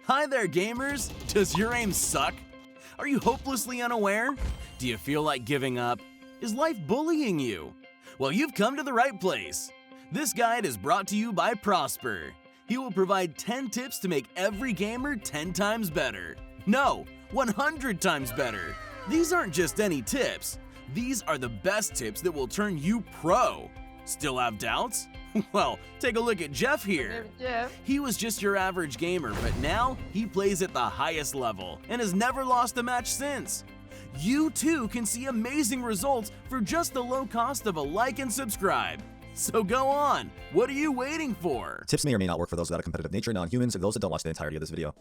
Hi there, gamers! Does your aim suck? Are you hopelessly unaware? Do you feel like giving up? Is life bullying you? Well, you've come to the right place. This guide is brought to you by Prosper. He will provide 10 tips to make every gamer 10 times better. No, 100 times better. These aren't just any tips. These are the best tips that will turn you pro. Still have doubts? Well, take a look at Jeff here. He was just your average gamer, but now he plays at the highest level and has never lost a match since. You too can see amazing results for just the low cost of a like and subscribe. So go on, what are you waiting for? Tips may or may not work for those without a competitive nature, non-humans, or those that don't watch the entirety of this video.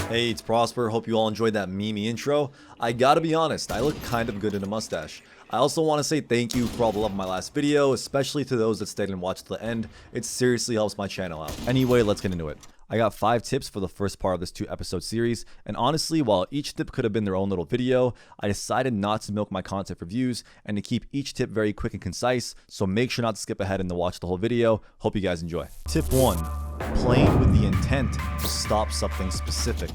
Hey, it's Prosper. Hope you all enjoyed that meme intro. I gotta be honest, I look kind of good in a mustache. I also want to say thank you for all the love of my last video, especially to those that stayed and watched to the end. It seriously helps my channel out. Anyway, let's get into it. I got 5 tips for the first part of this 2-episode series, and honestly, while each tip could have been their own little video, I decided not to milk my content for views and to keep each tip very quick and concise, so make sure not to skip ahead and to watch the whole video. Hope you guys enjoy. Tip 1. Playing with the intent to stop something specific.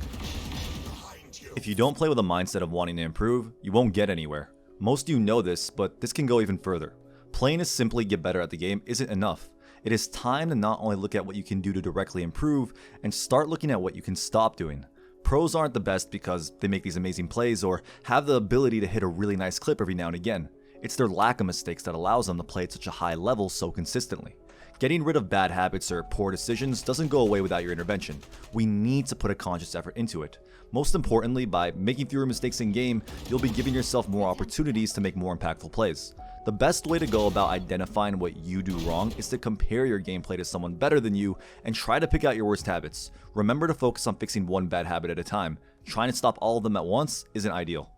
If you don't play with a mindset of wanting to improve, you won't get anywhere. Most of you know this, but this can go even further. Playing to simply get better at the game isn't enough. It is time to not only look at what you can do to directly improve, and start looking at what you can stop doing. Pros aren't the best because they make these amazing plays or have the ability to hit a really nice clip every now and again. It's their lack of mistakes that allows them to play at such a high level so consistently. Getting rid of bad habits or poor decisions doesn't go away without your intervention. We need to put a conscious effort into it. Most importantly, by making fewer mistakes in game, you'll be giving yourself more opportunities to make more impactful plays. The best way to go about identifying what you do wrong is to compare your gameplay to someone better than you and try to pick out your worst habits. Remember to focus on fixing one bad habit at a time. Trying to stop all of them at once isn't ideal.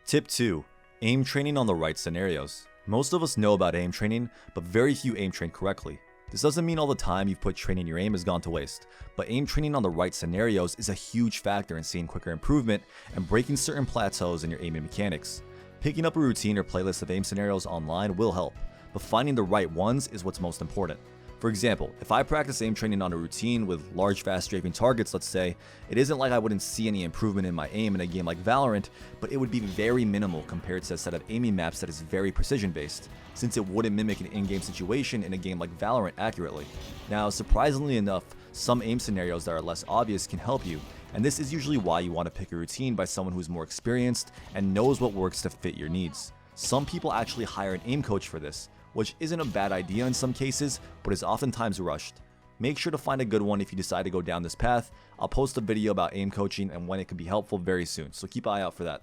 Tip 2. Aim training on the right scenarios. Most of us know about aim training, but very few aim train correctly. This doesn't mean all the time you've put training your aim has gone to waste, but aim training on the right scenarios is a huge factor in seeing quicker improvement and breaking certain plateaus in your aiming mechanics. Picking up a routine or playlist of aim scenarios online will help, but finding the right ones is what's most important. For example, if I practice aim training on a routine with large fast strafing targets, let's say, it isn't like I wouldn't see any improvement in my aim in a game like Valorant, but it would be very minimal compared to a set of aiming maps that is very precision based, since it wouldn't mimic an in-game situation in a game like Valorant accurately. Now, surprisingly enough, some aim scenarios that are less obvious can help you, and this is usually why you want to pick a routine by someone who's more experienced and knows what works to fit your needs. Some people actually hire an aim coach for this, which isn't a bad idea in some cases, but is oftentimes rushed. Make sure to find a good one if you decide to go down this path. I'll post a video about aim coaching and when it can be helpful very soon, so keep an eye out for that.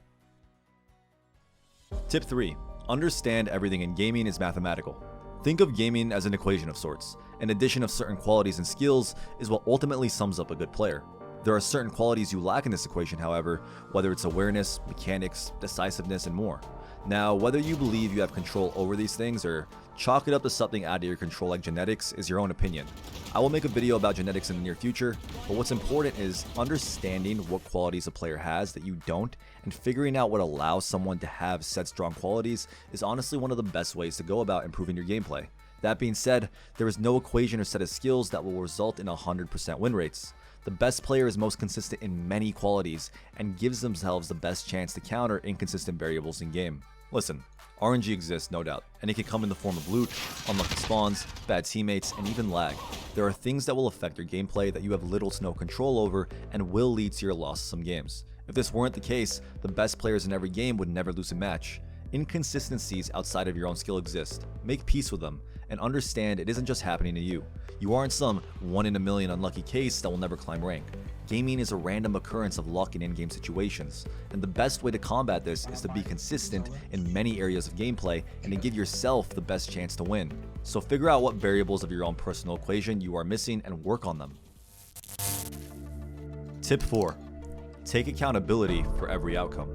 Tip 3. Understand everything in gaming is mathematical. Think of gaming as an equation of sorts. An addition of certain qualities and skills is what ultimately sums up a good player. There are certain qualities you lack in this equation, however, whether it's awareness, mechanics, decisiveness, and more. Now, whether you believe you have control over these things or chalk it up to something out of your control like genetics is your own opinion. I will make a video about genetics in the near future, but what's important is understanding what qualities a player has that you don't, and figuring out what allows someone to have said strong qualities is honestly one of the best ways to go about improving your gameplay. That being said, there is no equation or set of skills that will result in 100% win rates. The best player is most consistent in many qualities and gives themselves the best chance to counter inconsistent variables in game. Listen, RNG exists, no doubt, and it can come in the form of loot, unlucky spawns, bad teammates, and even lag. There are things that will affect your gameplay that you have little to no control over and will lead to your loss of some games. If this weren't the case, the best players in every game would never lose a match. Inconsistencies outside of your own skill exist. Make peace with them, and understand it isn't just happening to you. You aren't some 1 in a million unlucky case that will never climb rank. Gaming is a random occurrence of luck in in-game situations, and the best way to combat this is to be consistent in many areas of gameplay and to give yourself the best chance to win. So figure out what variables of your own personal equation you are missing and work on them. Tip 4. Take accountability for every outcome.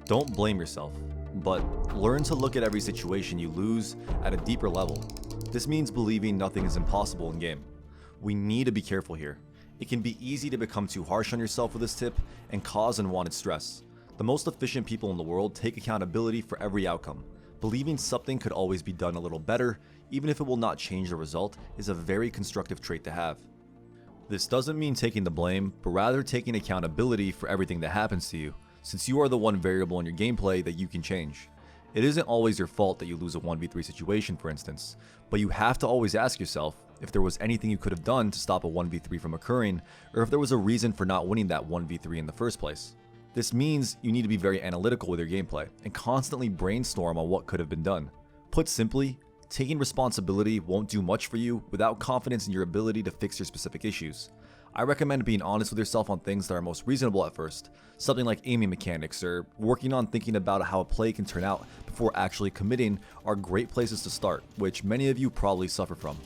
Don't blame yourself, but learn to look at every situation you lose at a deeper level. This means believing nothing is impossible in game. We need to be careful here. It can be easy to become too harsh on yourself with this tip and cause unwanted stress. The most efficient people in the world take accountability for every outcome. Believing something could always be done a little better, even if it will not change the result, is a very constructive trait to have. This doesn't mean taking the blame, but rather taking accountability for everything that happens to you, since you are the one variable in your gameplay that you can change. It isn't always your fault that you lose a 1v3 situation, for instance, but you have to always ask yourself if there was anything you could have done to stop a 1v3 from occurring, or if there was a reason for not winning that 1v3 in the first place. This means you need to be very analytical with your gameplay and constantly brainstorm on what could have been done. Put simply, taking responsibility won't do much for you without confidence in your ability to fix your specific issues. I recommend being honest with yourself on things that are most reasonable at first, something like aiming mechanics or working on thinking about how a play can turn out before actually committing are great places to start, which many of you probably suffer from.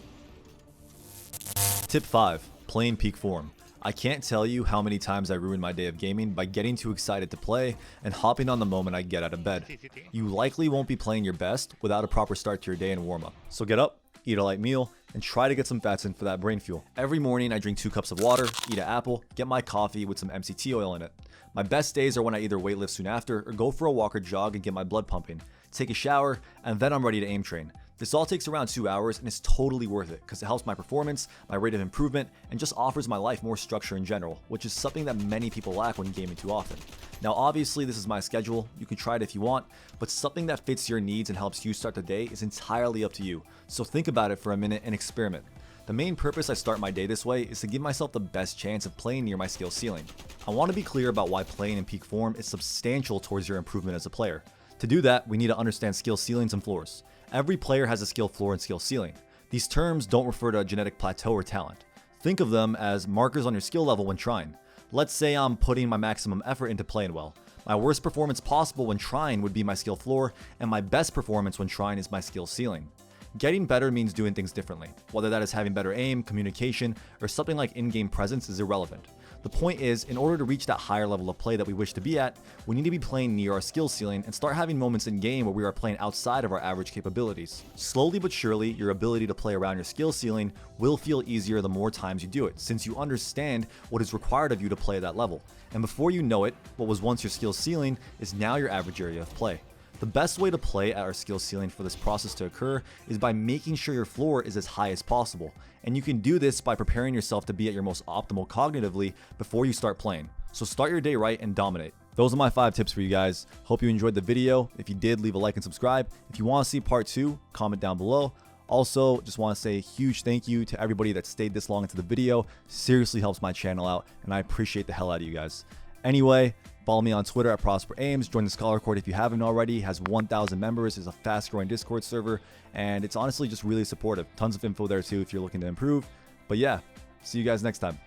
Tip 5. Play in peak form. I can't tell you how many times I ruin my day of gaming by getting too excited to play and hopping on the moment I get out of bed. You likely won't be playing your best without a proper start to your day and warm up. So get up, eat a light meal, and try to get some fats in for that brain fuel. Every morning I drink 2 cups of water, eat an apple, get my coffee with some MCT oil in it. My best days are when I either weightlift soon after or go for a walk or jog and get my blood pumping, take a shower, and then I'm ready to aim train. This all takes around 2 hours and is totally worth it because it helps my performance, my rate of improvement, and just offers my life more structure in general, which is something that many people lack when gaming too often. Now obviously this is my schedule, you can try it if you want, but something that fits your needs and helps you start the day is entirely up to you, so think about it for a minute and experiment. The main purpose I start my day this way is to give myself the best chance of playing near my skill ceiling. I want to be clear about why playing in peak form is substantial towards your improvement as a player. To do that, we need to understand skill ceilings and floors. Every player has a skill floor and skill ceiling. These terms don't refer to a genetic plateau or talent. Think of them as markers on your skill level when trying. Let's say I'm putting my maximum effort into playing well. My worst performance possible when trying would be my skill floor, and my best performance when trying is my skill ceiling. Getting better means doing things differently. Whether that is having better aim, communication, or something like in-game presence is irrelevant. The point is, in order to reach that higher level of play that we wish to be at, we need to be playing near our skill ceiling and start having moments in game where we are playing outside of our average capabilities. Slowly but surely, your ability to play around your skill ceiling will feel easier the more times you do it, since you understand what is required of you to play at that level. And before you know it, what was once your skill ceiling is now your average area of play. The best way to play at our skill ceiling for this process to occur is by making sure your floor is as high as possible, and you can do this by preparing yourself to be at your most optimal cognitively before you start playing. So start your day right and dominate. Those are my 5 tips for you guys. Hope you enjoyed the video. If you did, leave a like and subscribe. If you want to see part 2, comment down below. Also, just want to say a huge thank you to everybody that stayed this long into the video. Seriously helps my channel out, and I appreciate the hell out of you guys. Anyway, follow me on Twitter at Prosper Ames. Join the Scholar Court if you haven't already. It has 1,000 members. It's a fast-growing Discord server, and it's honestly just really supportive. Tons of info there too if you're looking to improve. But yeah, see you guys next time.